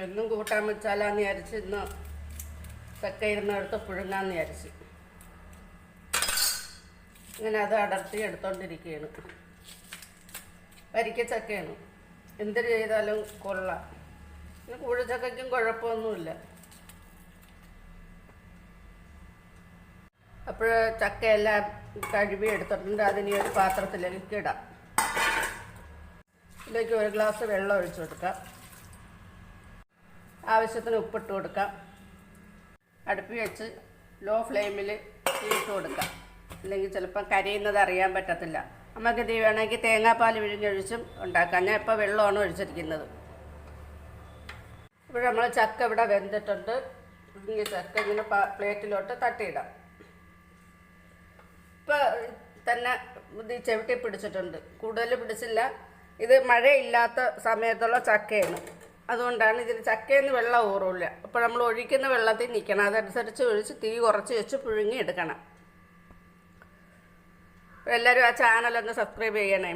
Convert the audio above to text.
എന്നും കൂട്ടാൻ വെച്ചാലാന്ന് വിചാരിച്ച് ഇന്ന് ചക്ക ഇരുന്നെടുത്ത് പുഴുങ്ങാന്ന് വിചാരിച്ച് ഇങ്ങനെ അത് അടർത്തി എടുത്തോണ്ടിരിക്കുകയാണ്. വരിക്കച്ചക്കയാണ്, എന്തൊരു ചെയ്താലും കൊള്ളാം. പിന്നെ കൂഴച്ചക്കയ്ക്കും കുഴപ്പമൊന്നുമില്ല. അപ്പോൾ ചക്കയെല്ലാം കഴുകി എടുത്തിട്ടുണ്ട്. അതിന് ഒരു പാത്രത്തിലേക്ക് ഇടാം. ഇതിലേക്ക് 1 ഗ്ലാസ് വെള്ളം ഒഴിച്ചു കൊടുക്കാം. ആവശ്യത്തിന് ഉപ്പിട്ട് കൊടുക്കാം. അടുപ്പിൽ വെച്ച് ലോ ഫ്ലെയിമിൽ ഇട്ട് കൊടുക്കാം. അല്ലെങ്കിൽ ചിലപ്പം കരിയുന്നത് അറിയാൻ പറ്റത്തില്ല. നമുക്കിത് വേണമെങ്കിൽ തേങ്ങാപ്പാൽ പിഴിഞ്ഞൊഴിച്ചും ഉണ്ടാക്കാം. ഞാൻ ഇപ്പോൾ വെള്ളമാണ് ഒഴിച്ചിരിക്കുന്നത്. ഇപ്പോൾ നമ്മൾ ചക്ക ഇവിടെ വെന്തിട്ടുണ്ട്. ഈ ചക്ക ഇങ്ങനെ പ്ലേറ്റിലോട്ട് തട്ടിയിടാം. ഇപ്പോൾ തന്നെ ഇത് ചവിട്ടി പിടിച്ചിട്ടുണ്ട്, കൂടുതൽ പിടിച്ചില്ല. ഇത് മഴയില്ലാത്ത സമയത്തുള്ള ചക്കയാണ്, അതുകൊണ്ടാണ് ഇതിൽ ചക്കയിൽ നിന്ന് വെള്ളം ഊറില്ല. അപ്പോൾ നമ്മൾ ഒഴിക്കുന്ന വെള്ളത്തിൽ നിൽക്കണം, അതനുസരിച്ച് ഒഴിച്ച് തീ കുറച്ച് വെച്ച് പുഴുങ്ങി എടുക്കണം. എല്ലാവരും ആ ചാനലൊന്ന് സബ്സ്ക്രൈബ് ചെയ്യണേ.